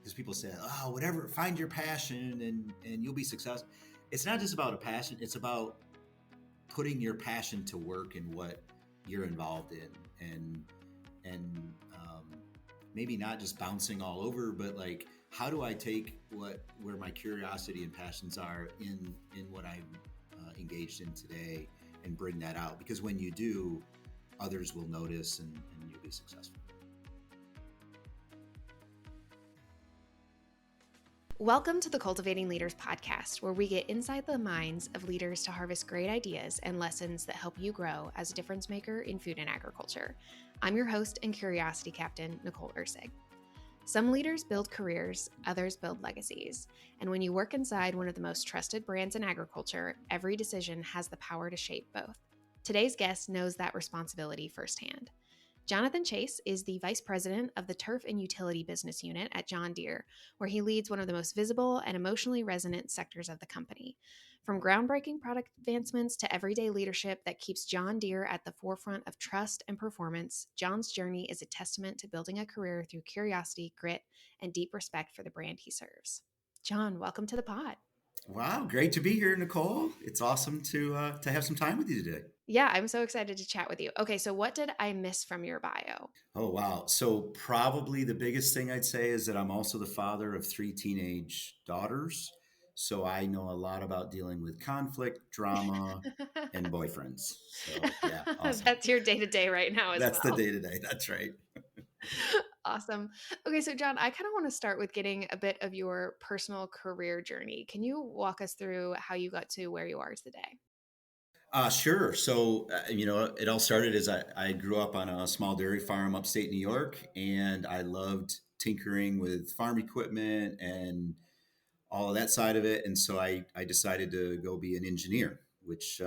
because people say, oh, whatever, find your passion and you'll be successful. It's not just about a passion. It's about putting your passion to work in what you're involved in, and maybe not just bouncing all over, but like, how do I take where my curiosity and passions are in what I'm engaged in today and bring that out? Because when you do, others will notice and you'll be successful. Welcome to the Cultivating Leaders Podcast, where we get inside the minds of leaders to harvest great ideas and lessons that help you grow as a difference maker in food and agriculture. I'm your host and curiosity captain, Nicole Ursig. Some leaders build careers, others build legacies. And when you work inside one of the most trusted brands in agriculture, every decision has the power to shape both. Today's guest knows that responsibility firsthand. Jonathan Chase is the Vice President of the Turf and Utility Business Unit at John Deere, where he leads one of the most visible and emotionally resonant sectors of the company. From groundbreaking product advancements to everyday leadership that keeps John Deere at the forefront of trust and performance, John's journey is a testament to building a career through curiosity, grit, and deep respect for the brand he serves. John, welcome to the pod. Wow, great to be here, Nicole. It's awesome to have some time with you today. Yeah, I'm so excited to chat with you. Okay, so what did I miss from your bio? Oh, wow. So probably the biggest thing I'd say is that I'm also the father of 3 teenage daughters. So I know a lot about dealing with conflict, drama, and boyfriends. So yeah, awesome. That's your day-to-day right now as That's well. the day-to-day. That's right. Awesome. Okay, so John, I kind of want to start with getting a bit of your personal career journey. Can you walk us through how you got to where you are today? Sure. So, it all started as I grew up on a small dairy farm upstate New York, and I loved tinkering with farm equipment and all of that side of it. And so I decided to go be an engineer, which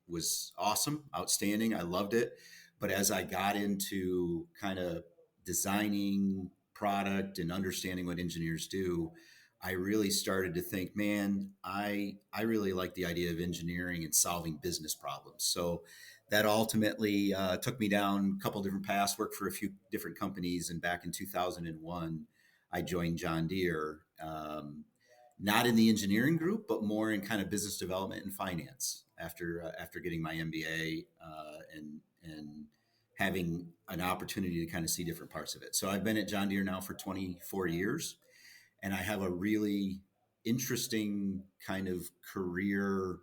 was awesome, outstanding. I loved it. But as I got into kind of designing product and understanding what engineers do, I really started to think, man, I really like the idea of engineering and solving business problems. So that ultimately took me down a couple different paths, worked for a few different companies. And back in 2001, I joined John Deere, not in the engineering group, but more in kind of business development and finance after getting my MBA and having an opportunity to kind of see different parts of it. So I've been at John Deere now for 24 years. And I have a really interesting kind of career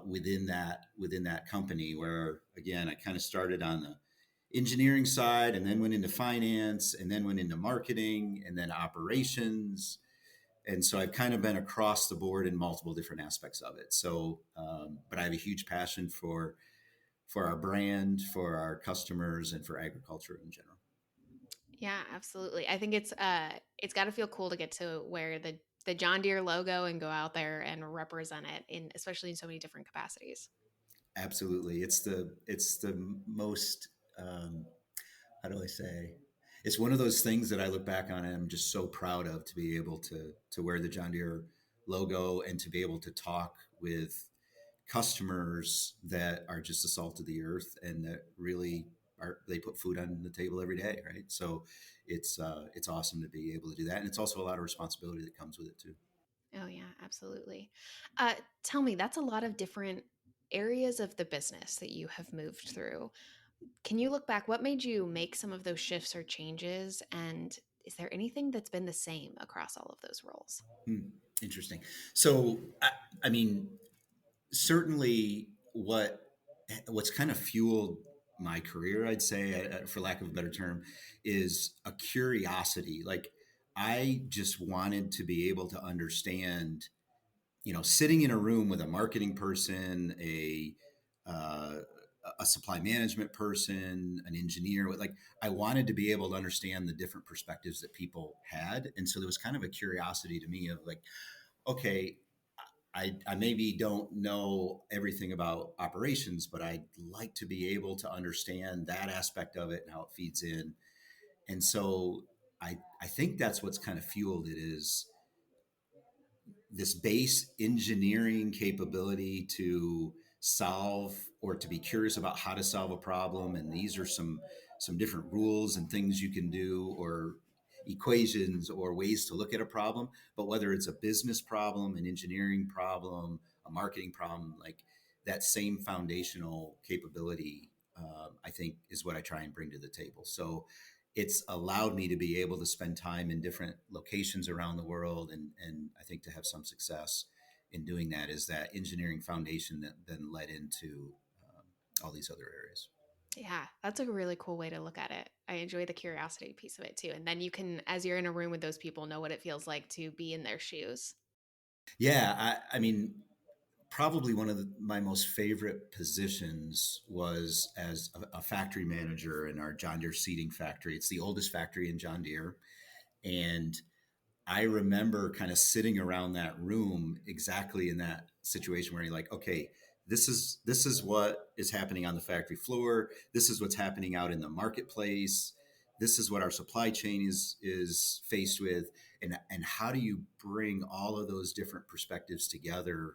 within that company, where again I kind of started on the engineering side, and then went into finance, and then went into marketing, and then operations. And so I've kind of been across the board in multiple different aspects of it. So, but I have a huge passion for our brand, for our customers, and for agriculture in general. Yeah, absolutely. I think it's got to feel cool to get to wear the John Deere logo and go out there and represent it especially in so many different capacities. Absolutely. It's the most, how do I say? It's one of those things that I look back on and I'm just so proud of, to be able to wear the John Deere logo and to be able to talk with customers that are just the salt of the earth and that really they put food on the table every day. Right. So it's awesome to be able to do that. And it's also a lot of responsibility that comes with it too. Oh yeah, absolutely. Tell me, that's a lot of different areas of the business that you have moved through. Can you look back? What made you make some of those shifts or changes? And is there anything that's been the same across all of those roles? Interesting. So, I mean, certainly what's kind of fueled my career, I'd say, for lack of a better term, is a curiosity. Like, I just wanted to be able to understand, sitting in a room with a marketing person, uh, a supply management person, an engineer, like, I wanted to be able to understand the different perspectives that people had. And so there was kind of a curiosity to me of like, okay, I maybe don't know everything about operations, but I'd like to be able to understand that aspect of it and how it feeds in. And so I think that's what's kind of fueled it, is this base engineering capability to solve, or to be curious about how to solve a problem. And these are some different rules and things you can do, or equations or ways to look at a problem. But whether it's a business problem, an engineering problem, a marketing problem, like that same foundational capability, I think is what I try and bring to the table. So it's allowed me to be able to spend time in different locations around the world, and I think to have some success in doing that is that engineering foundation that then led into all these other areas. Yeah, that's a really cool way to look at it. I enjoy the curiosity piece of it too. And then you can, as you're in a room with those people, know what it feels like to be in their shoes. Yeah, I mean, probably one of my most favorite positions was as a factory manager in our John Deere seeding factory. It's the oldest factory in John Deere. And I remember kind of sitting around that room exactly in that situation where you're like, okay, this is what is happening on the factory floor. This is what's happening out in the marketplace. This is what our supply chain is faced with, and how do you bring all of those different perspectives together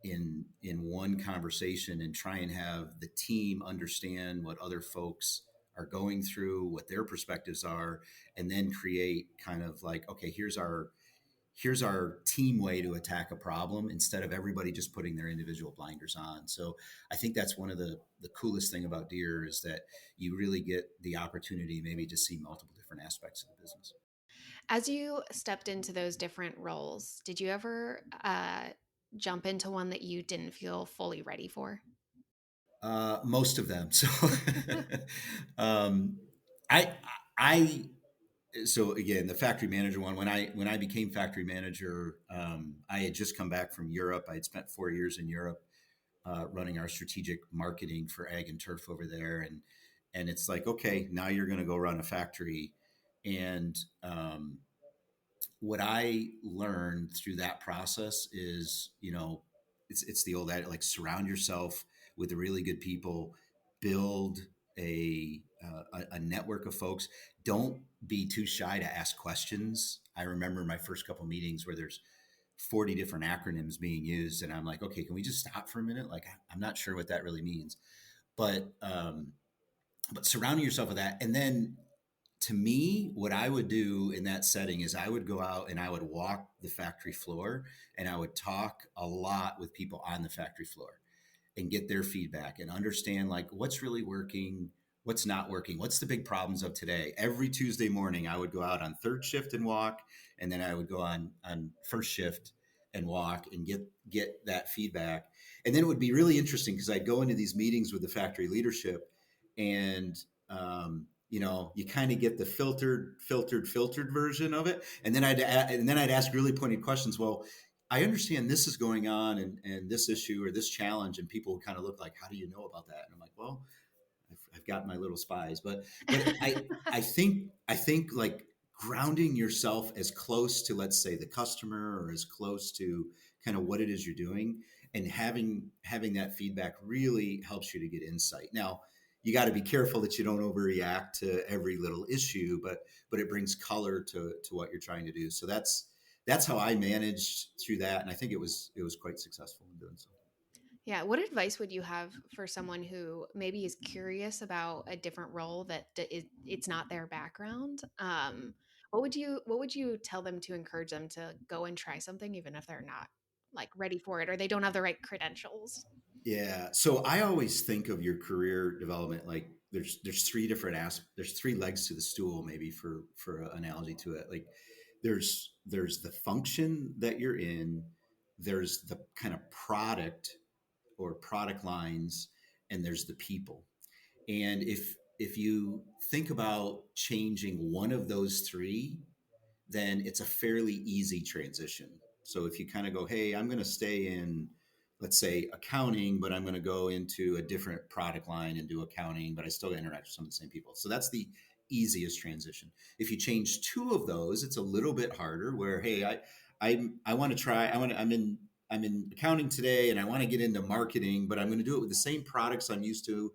in one conversation and try and have the team understand what other folks are going through, what their perspectives are, and then create kind of like, okay, here's our team way to attack a problem instead of everybody just putting their individual blinders on. So I think that's one of the coolest thing about Deere is that you really get the opportunity maybe to see multiple different aspects of the business. As you stepped into those different roles, did you ever jump into one that you didn't feel fully ready for? Most of them. So um, I I so again, the factory manager one. When I became factory manager, I had just come back from Europe. I had spent 4 years in Europe running our strategic marketing for ag and turf over there, and it's like, okay, now you're going to go run a factory, and what I learned through that process is, it's the old adage, like surround yourself with the really good people, build a network of folks. Don't be too shy to ask questions. I remember my first couple meetings where there's 40 different acronyms being used, and I'm like, okay, can we just stop for a minute? Like, I'm not sure what that really means, but surrounding yourself with that, and then to me, what I would do in that setting is I would go out and I would walk the factory floor and I would talk a lot with people on the factory floor and get their feedback and understand like what's really working, what's not working, what's the big problems of today. Every Tuesday morning, I would go out on third shift and walk, and then I would go on first shift and walk and get that feedback. And then it would be really interesting because I'd go into these meetings with the factory leadership, and you kind of get the filtered version of it, and then I'd ask really pointed questions. Well, I understand this is going on, and this issue or this challenge, and people would kind of look like, how do you know about that? And I'm like, well, I've got my little spies, but I think like grounding yourself as close to, let's say, the customer, or as close to kind of what it is you're doing, and having that feedback really helps you to get insight. Now, you got to be careful that you don't overreact to every little issue, but it brings color to what you're trying to do. So that's how I managed through that, and I think it was quite successful in doing so. Yeah. What advice would you have for someone who maybe is curious about a different role it's not their background? What would you tell them to encourage them to go and try something, even if they're not like ready for it or they don't have the right credentials? Yeah. So I always think of your career development like there's there's three legs to the stool, maybe for an analogy to it. Like there's the function that you're in, there's the kind of product or product lines, and there's the people. And if you think about changing one of those three, then it's a fairly easy transition. So if you kind of go, hey, I'm going to stay in, let's say, accounting, but I'm going to go into a different product line and do accounting, but I still interact with some of the same people. So that's the easiest transition. If you change two of those, it's a little bit harder. Where, hey, I want to try. I'm in accounting today, and I want to get into marketing, but I'm going to do it with the same products I'm used to,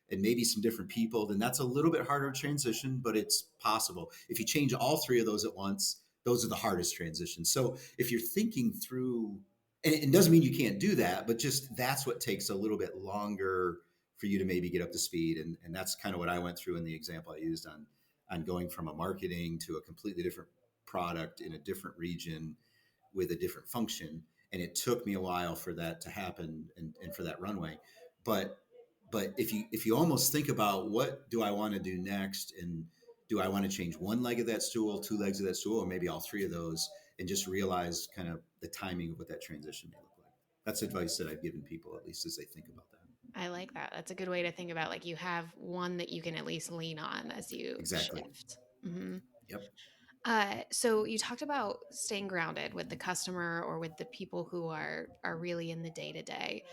and maybe some different people, then that's a little bit harder to transition, but it's possible. If you change all three of those at once, those are the hardest transitions. So if you're thinking through, and it doesn't mean you can't do that, but just that's what takes a little bit longer for you to maybe get up to speed. And that's kind of what I went through in the example I used on going from a marketing to a completely different product in a different region with a different function. And it took me a while for that to happen and for that runway. But if you almost think about what do I want to do next, and do I want to change one leg of that stool, two legs of that stool, or maybe all three of those, and just realize kind of the timing of what that transition may look like. That's advice that I've given people, at least as they think about that. I like that. That's a good way to think about, like, you have one that you can at least lean on as you Exactly. shift. Hmm. Yep. So you talked about staying grounded with the customer or with the people who are really in the day to day.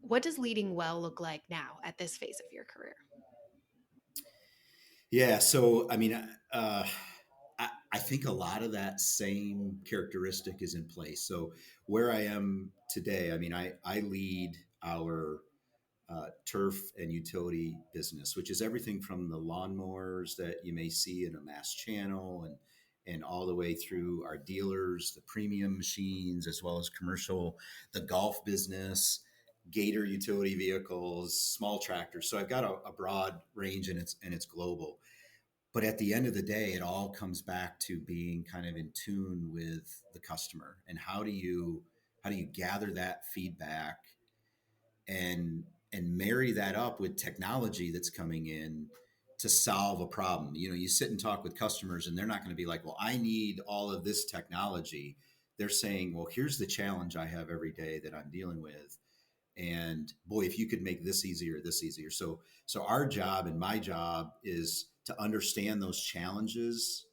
What does leading well look like now at this phase of your career? Yeah. So, I mean, I think a lot of that same characteristic is in place. So, where I am today, I mean, I lead our turf and utility business, which is everything from the lawnmowers that you may see in a mass channel and all the way through our dealers, the premium machines, as well as commercial, the golf business, Gator utility vehicles, small tractors. So I've got a broad range, and it's global. But at the end of the day, it all comes back to being kind of in tune with the customer, and how do you gather that feedback and marry that up with technology that's coming in to solve a problem. You sit and talk with customers, and they're not going to be like, well, I need all of this technology. They're saying, well, here's the challenge I have every day that I'm dealing with, and boy, if you could make this easier. So our job and my job is to understand those challenges,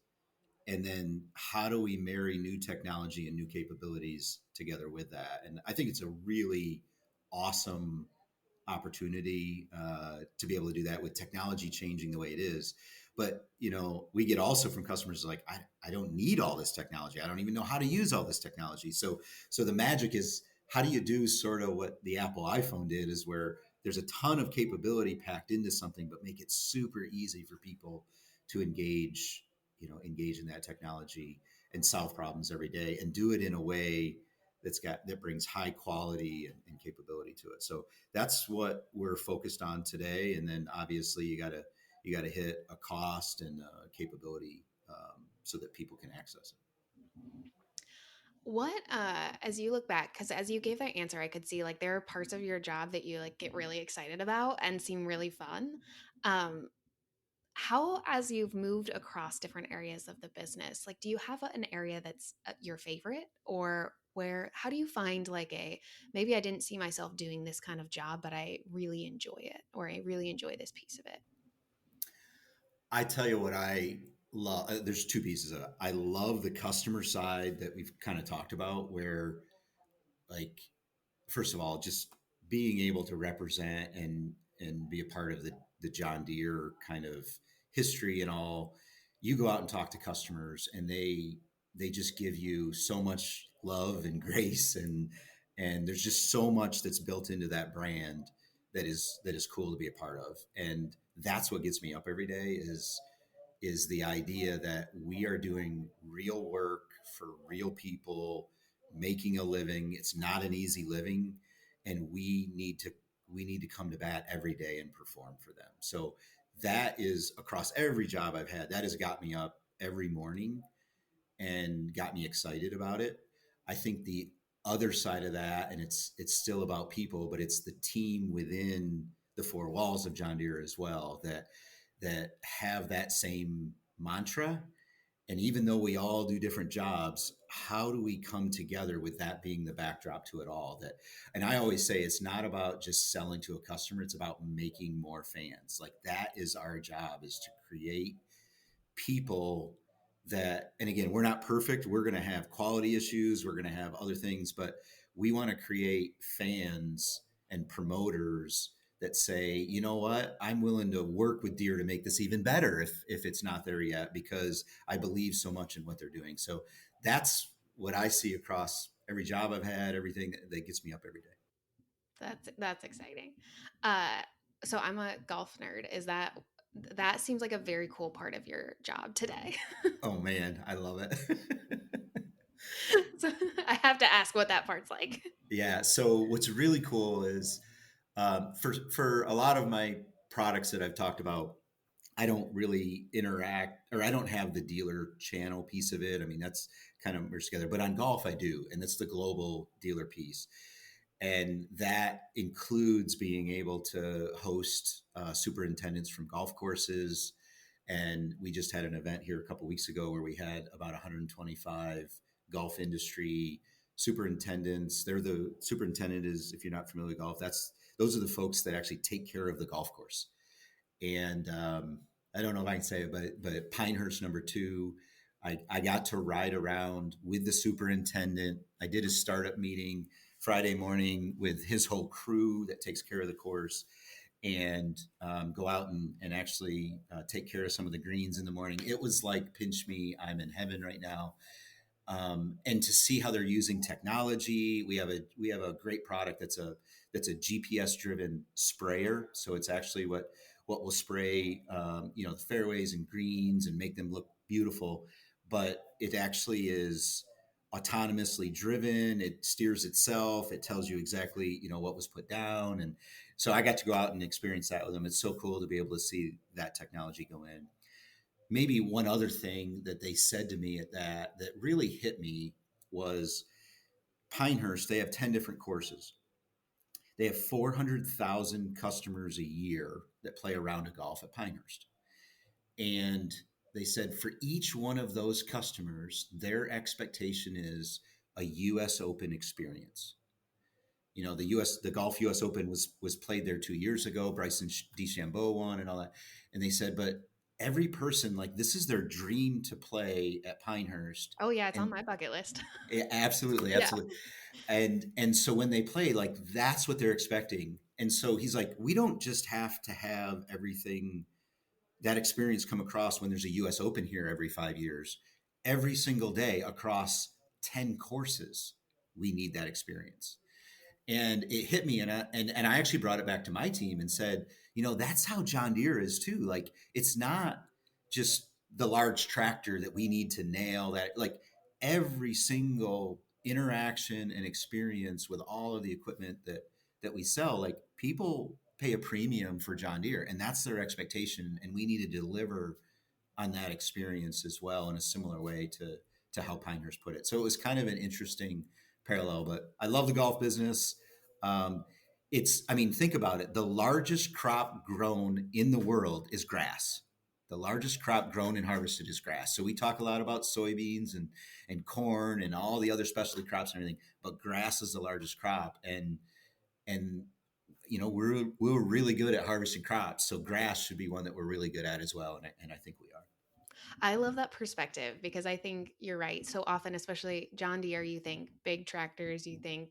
and then how do we marry new technology and new capabilities together with that. And I think it's a really awesome opportunity to be able to do that with technology changing the way it is. But we get also from customers like, I don't need all this technology. I don't even know how to use all this technology. So the magic is, how do you do sort of what the Apple iPhone did, is where there's a ton of capability packed into something, but make it super easy for people to engage in that technology and solve problems every day, and do it in a way that brings high quality and capability to it. So that's what we're focused on today. And then obviously you got to hit a cost and a capability, so that people can access it. What, as you look back, because as you gave that answer, I could see like there are parts of your job that you like get really excited about and seem really fun. Um, how, as you've moved across different areas of the business, like, do you have an area that's your favorite, or how do you find like maybe I didn't see myself doing this kind of job, but I really enjoy it, or I really enjoy this piece of it? I tell you what I love. There's two pieces of it. I love the customer side that we've kind of talked about, where, like, first of all, just being able to represent and be a part of the John Deere kind of history and all. You go out and talk to customers, and they just give you so much love and grace, and there's just so much that's built into that brand that is cool to be a part of. And that's what gets me up every day, is the idea that we are doing real work for real people, making a living. It's not an easy living, and we need to come to bat every day and perform for them. So that is across every job I've had. That has got me up every morning and got me excited about it. I think the other side of that, and it's still about people, but it's the team within the four walls of John Deere as well, that have that same mantra. And even though we all do different jobs, how do we come together with that being the backdrop to it all? And I always say, it's not about just selling to a customer, it's about making more fans. Like, that is our job, is to create people that, and again, we're not perfect. We're going to have quality issues. We're going to have other things, but we want to create fans and promoters that say, you know what, I'm willing to work with Deere to make this even better if it's not there yet, because I believe so much in what they're doing. So that's what I see across every job I've had, everything that gets me up every day. That's exciting. Uh, so I'm a golf nerd. That seems like a very cool part of your job today? Oh man, I love it. So I have to ask what that part's like. Yeah. So what's really cool is, for a lot of my products that I've talked about, I don't really interact, or I don't have the dealer channel piece of it. I mean, that's kind of merged together. But on golf, I do, and that's the global dealer piece, and that includes being able to host superintendents from golf courses. And we just had an event here a couple weeks ago where we had about 125 golf industry superintendents. They're the superintendent is, if you're not familiar with golf, those are the folks that actually take care of the golf course. And I don't know if I can say it, but Pinehurst number two, I got to ride around with the superintendent. I did a startup meeting Friday morning with his whole crew that takes care of the course, and go out and actually take care of some of the greens in the morning. It was like, pinch me, I'm in heaven right now. And to see how they're using technology. We have a great product that's a GPS driven sprayer. So it's actually what will spray the fairways and greens and make them look beautiful. But it actually is autonomously driven. It steers itself. It tells you exactly what was put down. And so I got to go out and experience that with them. It's so cool to be able to see that technology go in. Maybe one other thing that they said to me at that really hit me was Pinehurst. They have 10 different courses. They have 400,000 customers a year that play a round of golf at Pinehurst. And they said for each one of those customers, their expectation is a US Open experience. The golf US Open was played there 2 years ago. Bryson DeChambeau won and all that. And they said, but every person, like, this is their dream to play at Pinehurst. Oh yeah, it's on And my bucket list. absolutely, Yeah. absolutely. And so when they play, like, that's what they're expecting. And so he's like, we don't just have to have everything, that experience, come across when there's a US Open here every 5 years. Every single day across 10 courses, we need that experience. And it hit me, and I actually brought it back to my team and said, that's how John Deere is too. Like, it's not just the large tractor that we need to nail that. Like, every single interaction and experience with all of the equipment that we sell, like, people pay a premium for John Deere, and that's their expectation, and we need to deliver on that experience as well, in a similar way to how Pinehurst put it. So it was kind of an interesting parallel. But I love the golf business. Um, I mean, think about it. The largest crop grown in the world is grass. The largest crop grown and harvested is grass. So we talk a lot about soybeans and corn and all the other specialty crops and everything, but grass is the largest crop. And we're really good at harvesting crops. So grass should be one that we're really good at as well. And I think we are. I love that perspective because I think you're right. So often, especially John Deere, you think big tractors, you think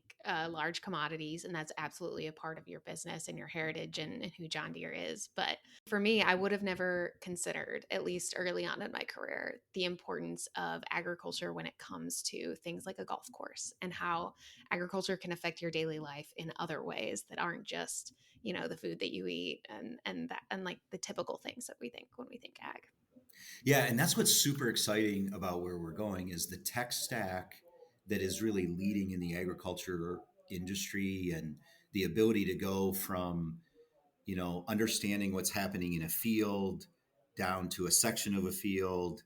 large commodities, and that's absolutely a part of your business and your heritage and who John Deere is. But for me, I would have never considered, at least early on in my career, the importance of agriculture when it comes to things like a golf course and how agriculture can affect your daily life in other ways that aren't just the food that you eat and like the typical things that we think when we think ag. Yeah, and that's what's super exciting about where we're going is the tech stack that is really leading in the agriculture industry, and the ability to go from, understanding what's happening in a field down to a section of a field.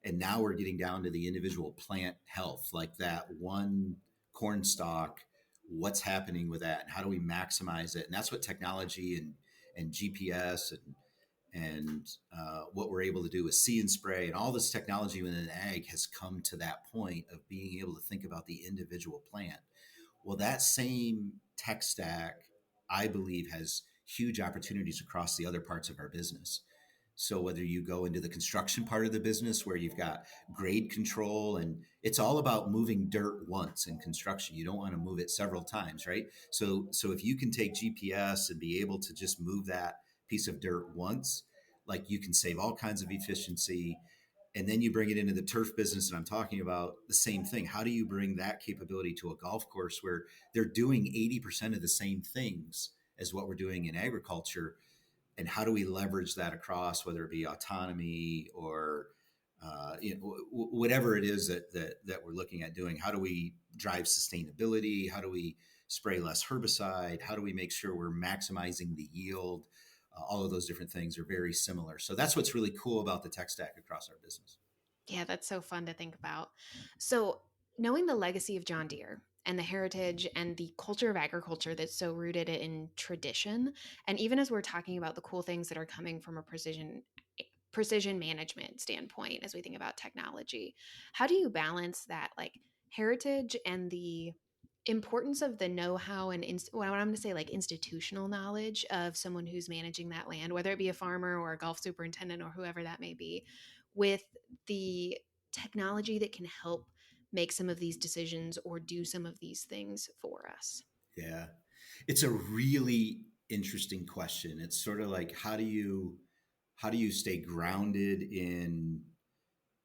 And now we're getting down to the individual plant health, like that one corn stalk, what's happening with that and how do we maximize it? And that's what technology and GPS and what we're able to do with see and spray and all this technology within ag has come to that point of being able to think about the individual plant. Well, that same tech stack, I believe, has huge opportunities across the other parts of our business. So whether you go into the construction part of the business where you've got grade control, and it's all about moving dirt once in construction. You don't want to move it several times, right? So if you can take GPS and be able to just move that piece of dirt once, like, you can save all kinds of efficiency. And then you bring it into the turf business that I'm talking about, the same thing. How do you bring that capability to a golf course where they're doing 80% of the same things as what we're doing in agriculture? And how do we leverage that across, whether it be autonomy or whatever it is that we're looking at doing? How do we drive sustainability? How do we spray less herbicide? How do we make sure we're maximizing the yield all of those different things are very similar. So that's what's really cool about the tech stack across our business. Yeah, that's so fun to think about. So, knowing the legacy of John Deere and the heritage and the culture of agriculture that's so rooted in tradition, and even as we're talking about the cool things that are coming from a precision management standpoint as we think about technology, how do you balance that like heritage and the importance of the know-how and what I'm going to say like institutional knowledge of someone who's managing that land, whether it be a farmer or a golf superintendent or whoever that may be, with the technology that can help make some of these decisions or do some of these things for us? Yeah. It's a really interesting question. It's sort of like how do you stay grounded in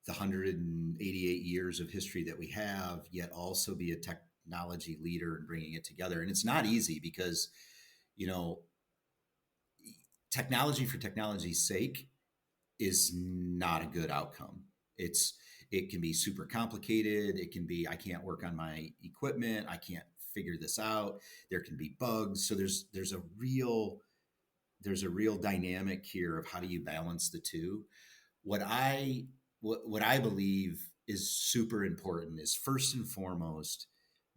the 188 years of history that we have, yet also be a technology leader and bringing it together. And it's not easy because, you know, technology for technology's sake is not a good outcome. It can be super complicated. It can be I can't work on my equipment. I can't figure this out. There can be bugs. So there's a real dynamic here of how do you balance the two. What I what I believe is super important is first and foremost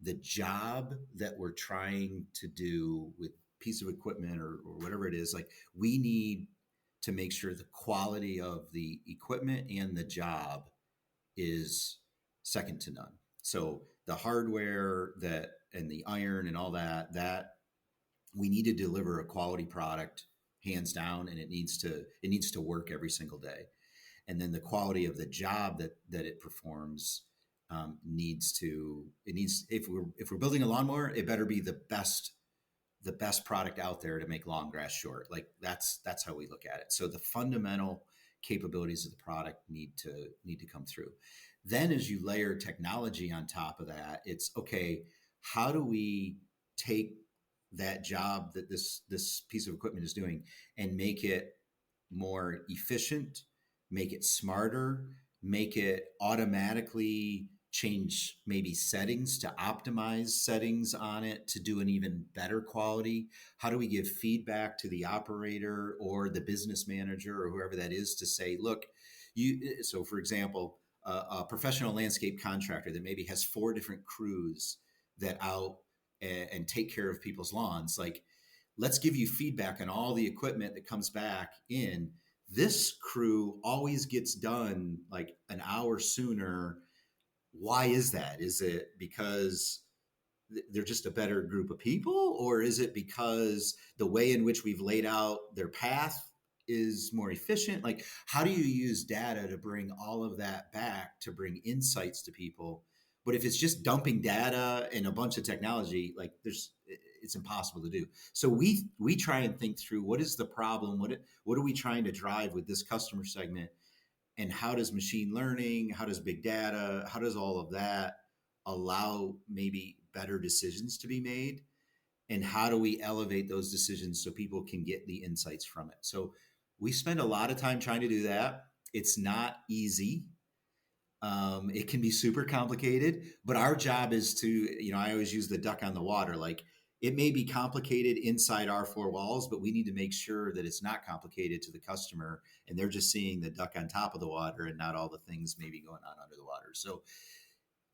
the job that we're trying to do with piece of equipment or whatever it is. Like we need to make sure the quality of the equipment and the job is second to none. So the hardware that and the iron and all that we need to deliver a quality product hands down, and it needs to work every single day. And then the quality of the job that it performs needs to it needs if we're building a lawnmower, it better be the best product out there to make long grass short. Like that's how we look at it. So the fundamental capabilities of the product need to come through. Then as you layer technology on top of that, it's okay, how do we take that job that this piece of equipment is doing and make it more efficient, make it smarter, make it automatically change maybe settings to optimize settings on it to do an even better quality? How do we give feedback to the operator or the business manager or whoever that is to say, look, so for example, a professional landscape contractor that maybe has 4 different crews that out and take care of people's lawns, like let's give you feedback on all the equipment that comes back in. This crew always gets done like an hour sooner. Why is that? Is it because they're just a better group of people, or is it because the way in which we've laid out their path is more efficient? Like, how do you use data to bring all of that back to bring insights to people? But if it's just dumping data and a bunch of technology, like it's impossible to do. So we try and think through what is the problem, what are we trying to drive with this customer segment, and how does machine learning, how does big data, how does all of that allow maybe better decisions to be made, and how do we elevate those decisions so people can get the insights from it? So we spend a lot of time trying to do that. It's not easy. It can be super complicated, but our job is to, I always use the duck on the water. Like it may be complicated inside our 4 walls, but we need to make sure that it's not complicated to the customer and they're just seeing the duck on top of the water and not all the things maybe going on under the water. So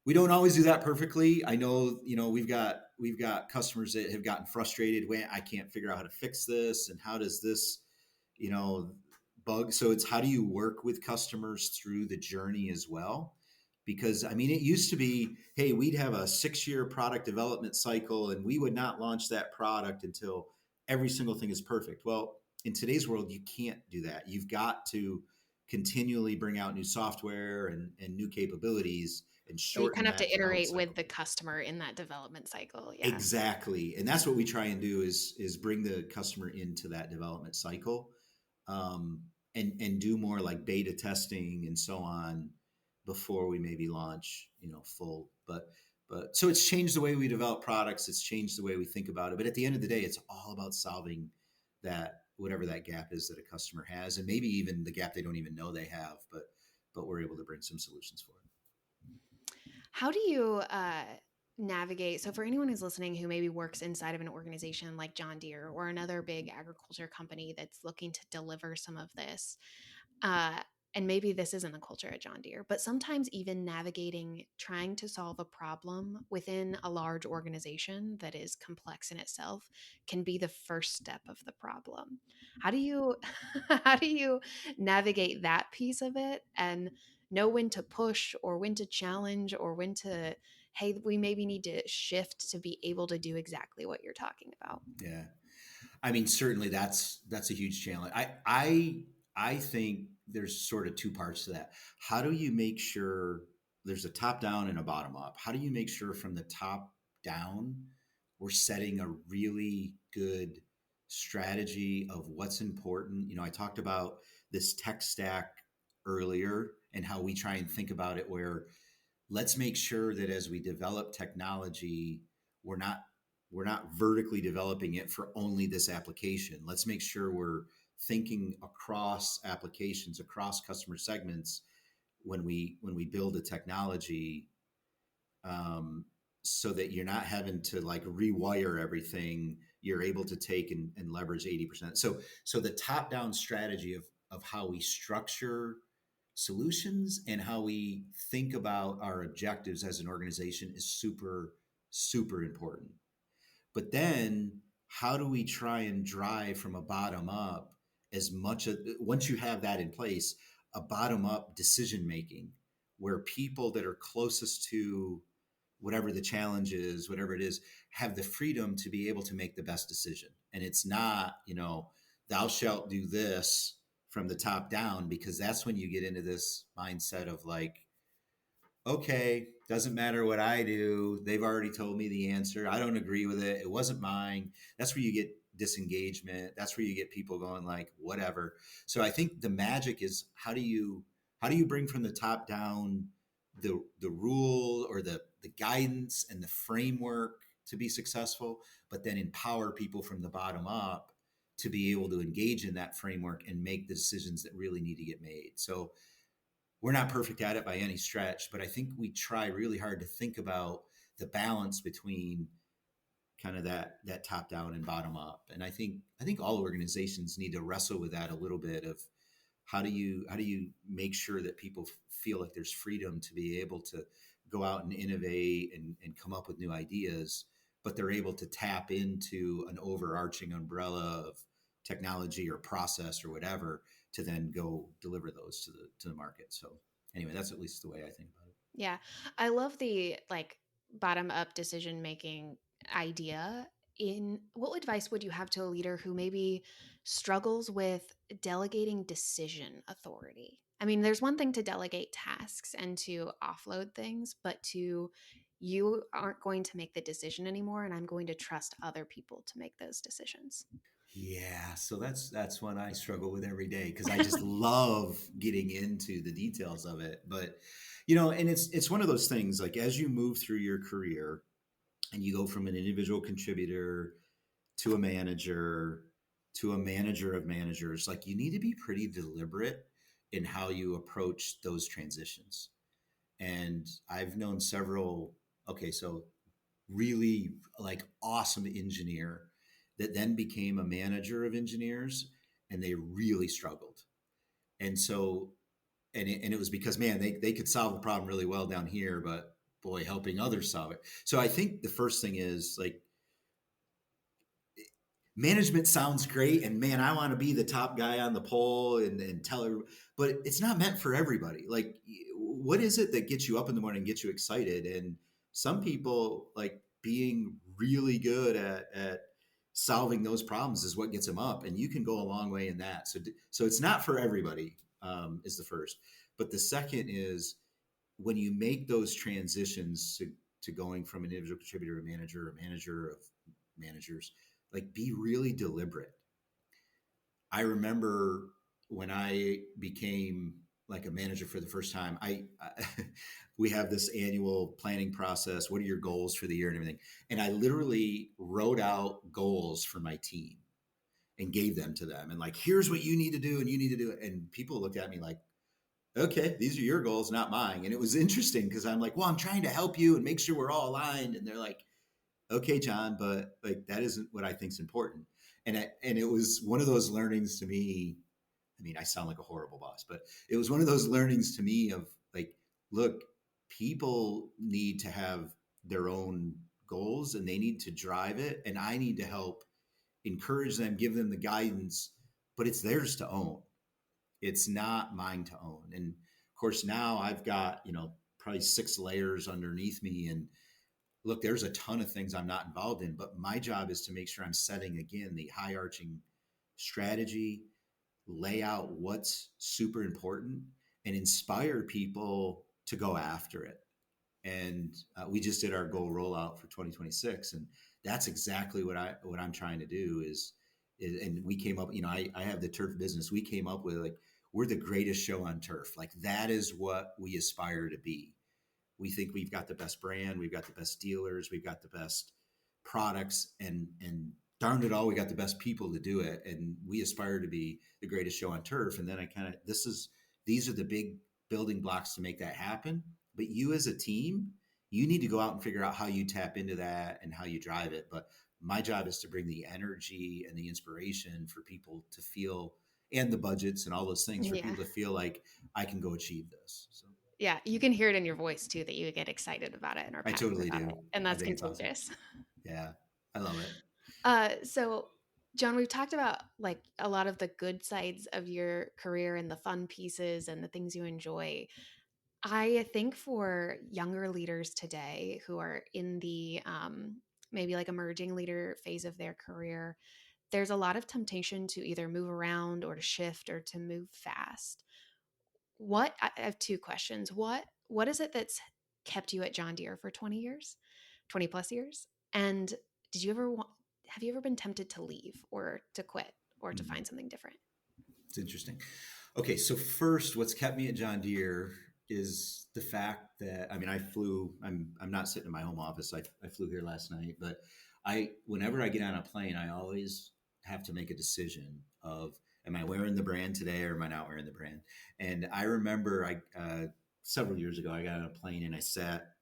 we don't always do that perfectly. I know, we've got customers that have gotten frustrated when I can't figure out how to fix this and how does this, you know, bug. So it's how do you work with customers through the journey as well? Because I mean, it used to be, hey, we'd have a 6-year product development cycle and we would not launch that product until every single thing is perfect. Well, in today's world, you can't do that. You've got to continually bring out new software and new capabilities and Yeah, you shorten kind of have that to development iterate with cycle. the customer in that development cycle. Yeah. Exactly. And that's what we try and do is bring the customer into that development cycle, and do more like beta testing and so on before we maybe launch, full. But so it's changed the way we develop products. It's changed the way we think about it. But at the end of the day, it's all about solving that whatever that gap is that a customer has, and maybe even the gap they don't even know they have. But we're able to bring some solutions for it. How do you navigate? So, for anyone who's listening who maybe works inside of an organization like John Deere or another big agriculture company that's looking to deliver some of this, uh, and maybe this isn't the culture at John Deere, but sometimes even navigating trying to solve a problem within a large organization that is complex in itself can be the first step of the problem. How do you how do you navigate that piece of it and know when to push or when to challenge or when to, hey, we maybe need to shift to be able to do exactly what you're talking about? Yeah. I mean, certainly that's a huge challenge. I think there's sort of two parts to that. How do you make sure there's a top down and a bottom up? How do you make sure from the top down we're setting a really good strategy of what's important? You know, I talked about this tech stack earlier and how we try and think about it where let's make sure that as we develop technology, we're not we're not vertically developing it for only this application. Let's make sure we're thinking across applications, across customer segments when we build a technology, um, so that you're not having to like rewire everything. You're able to take and leverage 80%. So the top down strategy of how we structure solutions and how we think about our objectives as an organization is super, super important. But then how do we try and drive from a bottom up as much of once you have that in place, a bottom up decision making where people that are closest to whatever the challenge is, whatever it is, have the freedom to be able to make the best decision. And it's not, thou shalt do this from the top down, because that's when you get into this mindset of like, okay, doesn't matter what I do. They've already told me the answer. I don't agree with it. It wasn't mine. That's where you get disengagement. That's where you get people going like whatever. So I think the magic is how do you bring from the top down the rule or the guidance and the framework to be successful, but then empower people from the bottom up to be able to engage in that framework and make the decisions that really need to get made. So we're not perfect at it by any stretch, but I think we try really hard to think about the balance between kind of that top down and bottom up. And I think all organizations need to wrestle with that a little bit of how do you make sure that people feel like there's freedom to be able to go out and innovate and come up with new ideas, but they're able to tap into an overarching umbrella of technology or process or whatever to then go deliver those to the market. So anyway, that's at least the way I think about it. Yeah. I love the like bottom up decision making idea. In what advice would you have to a leader who maybe struggles with delegating decision authority? I mean, there's one thing to delegate tasks and to offload things, but to you aren't going to make the decision anymore, and I'm going to trust other people to make those decisions. Yeah, so that's one I struggle with every day because I just love getting into the details of it. But and it's one of those things like as you move through your career and you go from an individual contributor to a manager of managers, like you need to be pretty deliberate in how you approach those transitions. And I've known several, okay, so really like awesome engineer that then became a manager of engineers and they really struggled. And so, and it was because, man, they could solve the problem really well down here, but boy, helping others solve it. So I think the first thing is like, management sounds great and man, I want to be the top guy on the pole and tell everybody, but it's not meant for everybody. Like what is it that gets you up in the morning and gets you excited? And some people like being really good at solving those problems is what gets them up, and you can go a long way in that. So it's not for everybody, is the first. But the second is when you make those transitions to going from an individual contributor to manager or manager of managers, like be really deliberate. I remember when I became like a manager for the first time, I we have this annual planning process. What are your goals for the year and everything? And I literally wrote out goals for my team and gave them to them. And like, here's what you need to do and you need to do it. And people looked at me like, okay, these are your goals, not mine. And it was interesting because I'm like, well, I'm trying to help you and make sure we're all aligned. And they're like, okay, John, but like that isn't what I think's important. And it was one of those learnings to me. I mean, I sound like a horrible boss, but it was one of those learnings to me of like, look, people need to have their own goals and they need to drive it. And I need to help encourage them, give them the guidance, but it's theirs to own. It's not mine to own. And of course, now I've got, probably 6 layers underneath me. And look, there's a ton of things I'm not involved in, but my job is to make sure I'm setting again the high arching strategy, lay out what's super important, and inspire people to go after it. And we just did our goal rollout for 2026, and that's exactly what I'm trying to do is and we came up, I have the turf business. We came up with like we're the greatest show on turf. Like that is what we aspire to be. We think we've got the best brand, we've got the best dealers, we've got the best products, and darn it all, we got the best people to do it. And we aspire to be the greatest show on turf. And then I kind of these are the big building blocks to make that happen. But you as a team, you need to go out and figure out how you tap into that and how you drive it. But my job is to bring the energy and the inspiration for people to feel, and the budgets and all those things for Yeah. people to feel like I can go achieve this. So Yeah, you can hear it in your voice too that you get excited about it and are I passionate totally about it, do. and I that's think it's awesome. contagious. Yeah, I love it. So John, we've talked about like a lot of the good sides of your career and the fun pieces and the things you enjoy. I think for younger leaders today who are in the maybe like emerging leader phase of their career, there's a lot of temptation to either move around or to shift or to move fast. I have two questions. What is it that's kept you at John Deere for 20 years, 20 plus years? And did you ever want, have you ever been tempted to leave or to quit or to Mm, find something different? it's interesting. Okay, so first, what's kept me at John Deere is the fact that I mean, I flew. I'm not sitting in my home office. I flew here last night, but whenever I get on a plane, I always have to make a decision of am I wearing the brand today or am I not wearing the brand? And I remember several years ago I got on a plane and I sat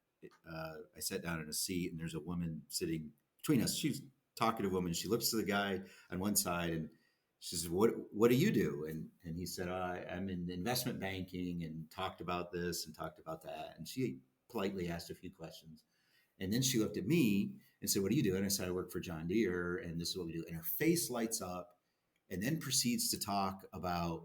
down in a seat and there's a woman sitting between us. She's a talkative woman. She looks to the guy on one side and she says, what do you do? And he said, I'm in investment banking, and talked about this and talked about that. And she politely asked a few questions. And then she looked at me and said, what do you do? And I said, I work for John Deere and this is what we do. And her face lights up and then proceeds to talk about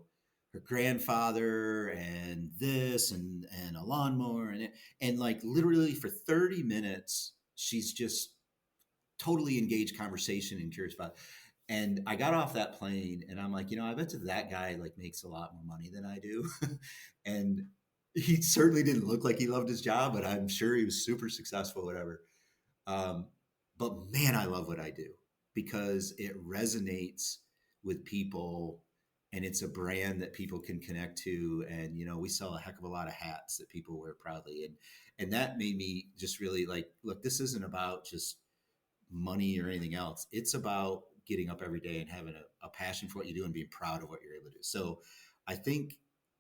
her grandfather and this and a lawnmower and like literally for 30 minutes, she's just totally engaged conversation and curious about it. And I got off that plane and I'm like, I bet you that guy like makes a lot more money than I do. And he certainly didn't look like he loved his job, but I'm sure he was super successful, whatever. Um, but man, I love what I do because it resonates with people and it's a brand that people can connect to. And, we sell a heck of a lot of hats that people wear proudly. And that made me just really like, look, this isn't about just money or anything else. It's about getting up every day and having a passion for what you do and being proud of what you're able to do. So I think,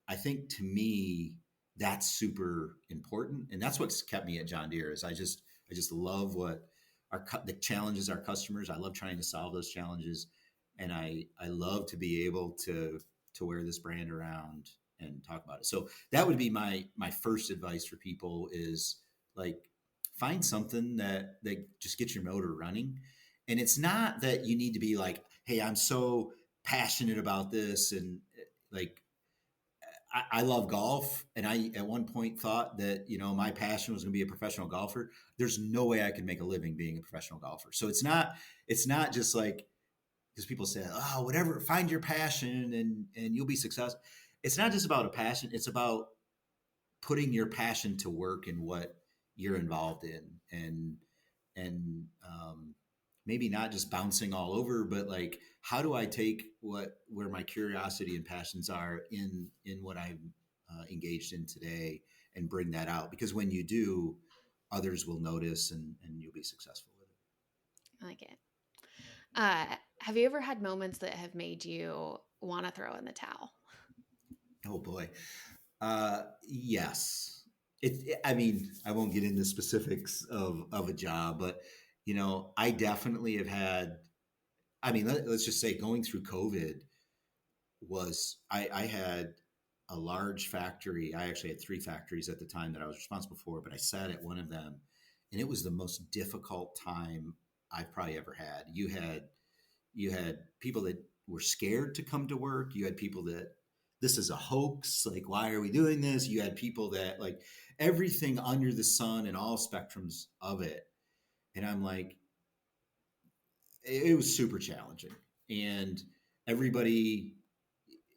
I think to me, that's super important. And that's what's kept me at John Deere is I just love what the challenges our customers. I love trying to solve those challenges. And I love to be able to wear this brand around and talk about it. So that would be my first advice for people is like, find something that just gets your motor running. And it's not that you need to be like, hey, I'm so passionate about this. And like, I love golf. And I, at one point thought that, my passion was going to be a professional golfer. There's no way I could make a living being a professional golfer. So it's not just like, because people say, oh, whatever, find your passion and you'll be successful. It's not just about a passion. It's about putting your passion to work in what you're involved in and maybe not just bouncing all over, but like how do I take where my curiosity and passions are in what I'm engaged in today and bring that out, because when you do, others will notice and you'll be successful with I like it. Uh, have you ever had moments that have made you want to throw in the towel? it. Oh boy. Yes. I mean, I won't get into specifics of a job, but I definitely have had. I mean, let's just say going through COVID I had a large factory. I actually had three factories at the time that I was responsible for, but I sat at one of them, and it was the most difficult time I've probably ever had. You had people that were scared to come to work. You had people that this is a hoax. Like, why are we doing this? You had people that like everything under the sun and all spectrums of it. And I'm like, it was super challenging. And everybody,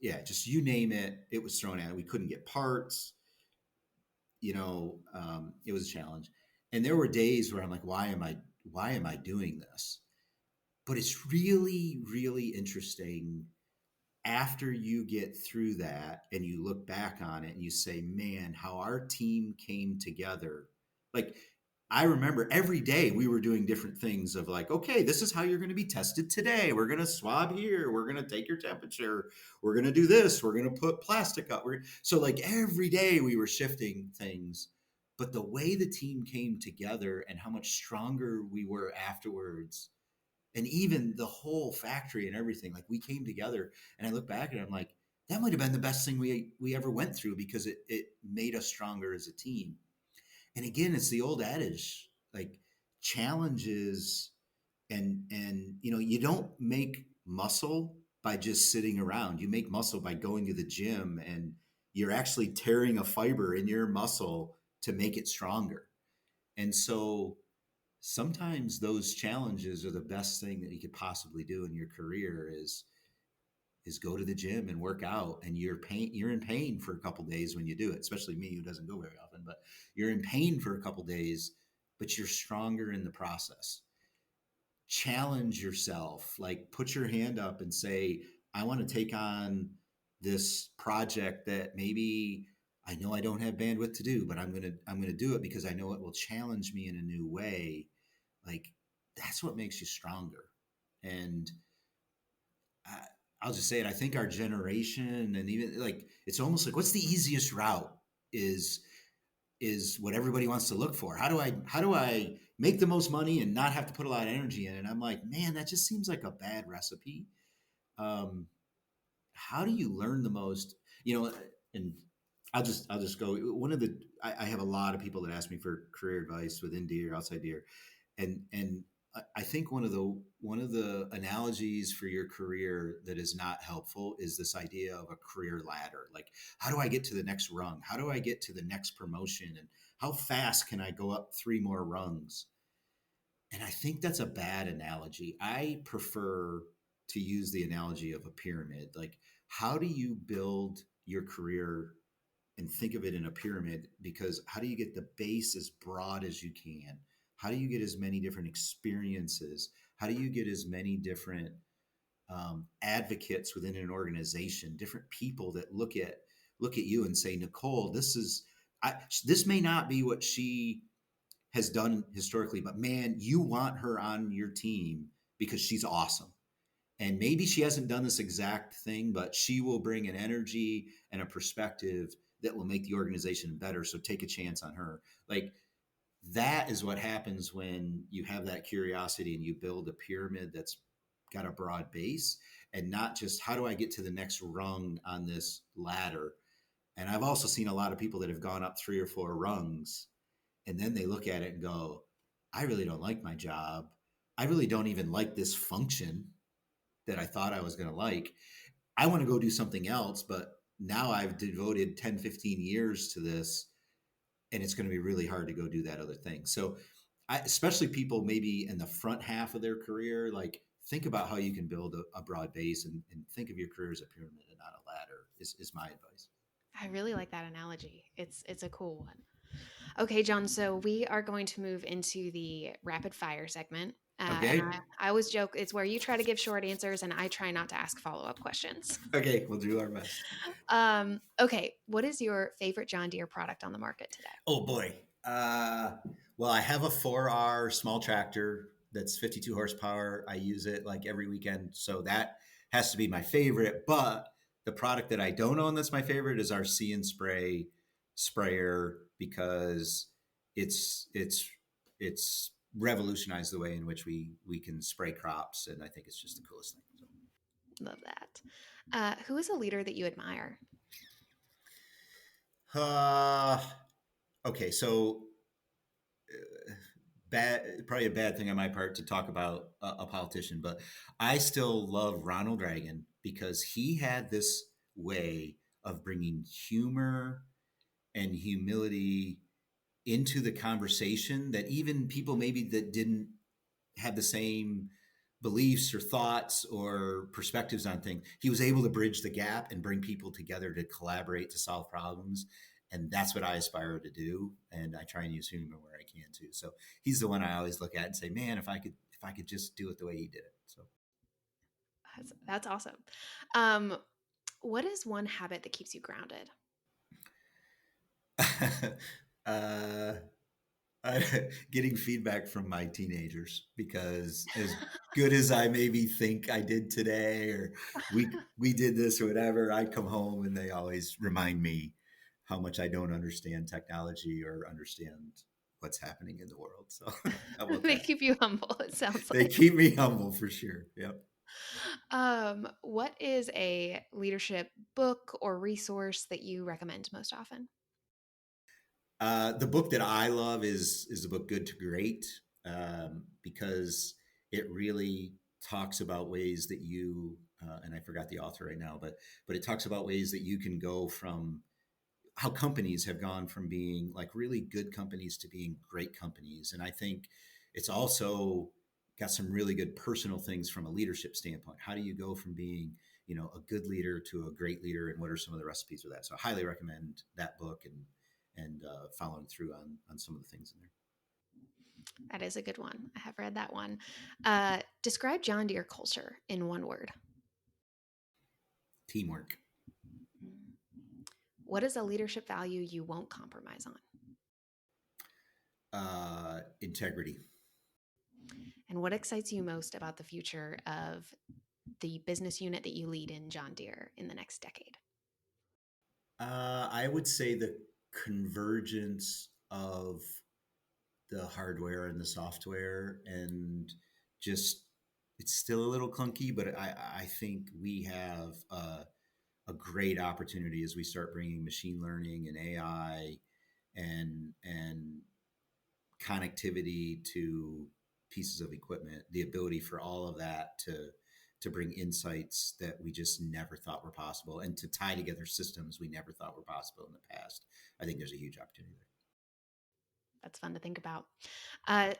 yeah, just you name it, it was thrown at it. We couldn't get parts. It was a challenge. And there were days where I'm like, why am I doing this? But it's really, really interesting after you get through that and you look back on it and you say, man, how our team came together. Like, I remember every day we were doing different things of like, okay, this is how you're going to be tested today. We're going to swab here. We're going to take your temperature. We're going to do this. We're going to put plastic up. So, like, every day we were shifting things. But the way the team came together and how much stronger we were afterwards, and even the whole factory and everything, like we came together, and I look back and I'm like, that might have been the best thing we ever went through because it made us stronger as a team. And again, it's the old adage, like challenges, and you don't make muscle by just sitting around. You make muscle by going to the gym, and you're actually tearing a fiber in your muscle to make it stronger. And so sometimes those challenges are the best thing that you could possibly do in your career is go to the gym and work out, and you're in pain for a couple days when you do it, especially me who doesn't go very often, but you're in pain for a couple days, but you're stronger in the process. Challenge yourself, like put your hand up and say, I want to take on this project that maybe I know I don't have bandwidth to do, but I'm going to do it because I know it will challenge me in a new way. Like, that's what makes you stronger. And I, I'll just say it. I think our generation, and even like, it's almost like, what's the easiest route is what everybody wants to look for. How do I make the most money and not have to put a lot of energy in it? And I'm like, man, that just seems like a bad recipe. Um, how do you learn the most? And I'll just go. I have a lot of people that ask me for career advice within Deere, outside Deere, and I think one of the analogies for your career that is not helpful is this idea of a career ladder. Like, how do I get to the next rung? How do I get to the next promotion? And how fast can I go up three more rungs? And I think that's a bad analogy. I prefer to use the analogy of a pyramid. Like, how do you build your career and think of it in a pyramid? Because how do you get the base as broad as you can? How do you get as many different experiences? How do you get as many different advocates within an organization, different people that look at you and say, Nicole, this may not be what she has done historically, but man, you want her on your team because she's awesome. And maybe she hasn't done this exact thing, but she will bring an energy and a perspective that will make the organization better. So take a chance on her. Like, that is what happens when you have that curiosity and you build a pyramid that's got a broad base, and not just how do I get to the next rung on this ladder. And I've also seen a lot of people that have gone up three or four rungs, and then they look at it and go, I really don't like my job. I really don't even like this function that I thought I was going to like. I want to go do something else, but now I've devoted 10, 15 years to this, and it's going to be really hard to go do that other thing. So especially people maybe in the front half of their career, like, think about how you can build a broad base, and think of your career as a pyramid and not a ladder is my advice. I really like that analogy. It's a cool one. Okay, John, so we are going to move into the rapid fire segment. And Okay. I always joke it's where you try to give short answers and I try not to ask follow-up questions. Okay. We'll do our best. Okay, what is your favorite John Deere product on the market today? Oh boy. Well, I have a 4R small tractor that's 52 horsepower. I use it like every weekend. So that has to be my favorite. But The product that I don't own that's my favorite is our See and Spray sprayer, because it's revolutionized the way in which we can spray crops, and I think it's just the coolest thing. So. Love that. Who is a leader that you admire? Uh, okay, so probably a bad thing on my part to talk about a politician, but I still love Ronald Reagan because he had this way of bringing humor and humility into the conversation that even people maybe that didn't have the same beliefs or thoughts or perspectives on things, he was able to bridge the gap and bring people together to collaborate to solve problems. And that's what I aspire to do. And I try and use humor where I can too. So he's the one I always look at and say, man, if I could just do it the way he did it. So That's awesome. Um, what is one habit that keeps you grounded? uh, getting feedback from my teenagers, because as good as I maybe think I did today, or we did this or whatever, I come home and they always remind me how much I don't understand technology or understand what's happening in the world. So how about They that? keep you humble, it sounds They like. keep me humble for sure. Yep. What is a leadership book or resource that you recommend most often? The book that I love is the book Good to Great, because it really talks about ways that you and I forgot the author right now, but it talks about ways that you can go from how companies have gone from being like really good companies to being great companies. And I think it's also got some really good personal things from a leadership standpoint. How do you go from being, a good leader to a great leader, and what are some of the recipes for that? So I highly recommend that book, and following through on some of the things in there. That is a good one. I have read that one. Describe John Deere culture in one word. Teamwork. What is a leadership value you won't compromise on? Integrity. And what excites you most about the future of the business unit that you lead in John Deere in the next decade? I would say the convergence of the hardware and the software, and just it's still a little clunky, but I think we have a great opportunity as we start bringing machine learning and AI and connectivity to pieces of equipment, the ability for all of that to bring insights that we just never thought were possible, and to tie together systems we never thought were possible in the past. I think there's a huge opportunity there. That's fun to think about.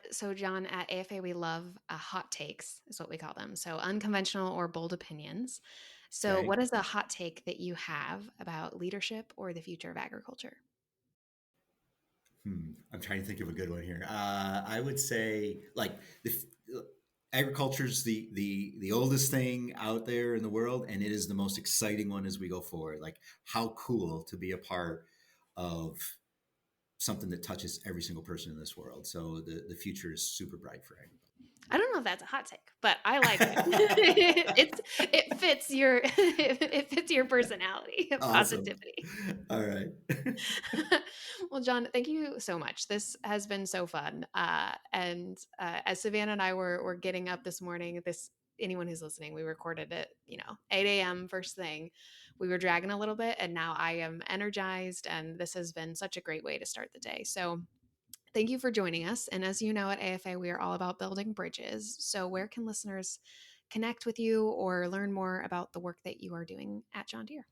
So, John, at AFA, we love hot takes, is what we call them. So, unconventional or bold opinions. So, Okay. what is a hot take that you have about leadership or the future of agriculture? I'm trying to think of a good one here. I would say like agriculture's the oldest thing out there in the world, and it is the most exciting one as we go forward. Like, how cool to be a part of something that touches every single person in this world. So the future is super bright for agriculture. I don't know if that's a hot take, but I like it. It fits your it fits your personality of Awesome. positivity. All right. Well, John, thank you so much. This has been so fun. And as Savannah and I were getting up this morning, this anyone who's listening, we recorded it, 8 a.m. first thing. We were dragging a little bit, and now I am energized, and this has been such a great way to start the day. So thank you for joining us. And as you know, at AFA, we are all about building bridges. So where can listeners connect with you or learn more about the work that you are doing at John Deere?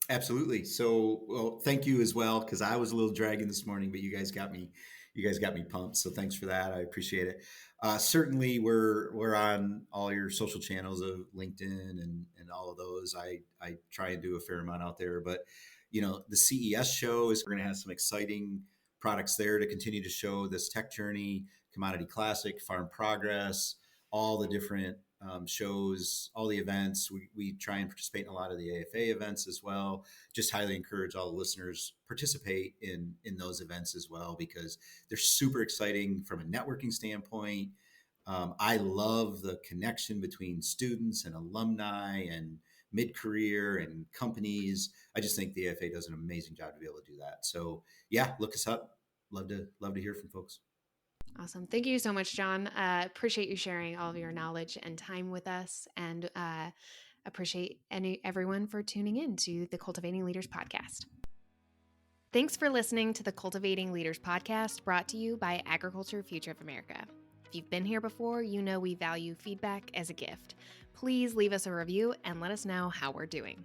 Absolutely. So, well, thank you as well, because I was a little dragging this morning, but you guys got me pumped. So thanks for that. I appreciate it. Certainly, we're on all your social channels of LinkedIn and all of those. I try and do a fair amount out there, but the CES show is, we're going to have some exciting products there to continue to show this tech journey, Commodity Classic, Farm Progress, all the different shows, all the events. We try and participate in a lot of the AFA events as well. Just highly encourage all the listeners participate in those events as well, because they're super exciting from a networking standpoint. I love the connection between students and alumni and mid-career and companies. I just think the AFA does an amazing job to be able to do that. So yeah, look us up. Love to hear from folks. Awesome. Thank you so much, John. Appreciate you sharing all of your knowledge and time with us, and appreciate everyone for tuning in to the Cultivating Leaders Podcast. Thanks for listening to the Cultivating Leaders Podcast, brought to you by Agriculture Future of America. If you've been here before, you know we value feedback as a gift. Please leave us a review and let us know how we're doing.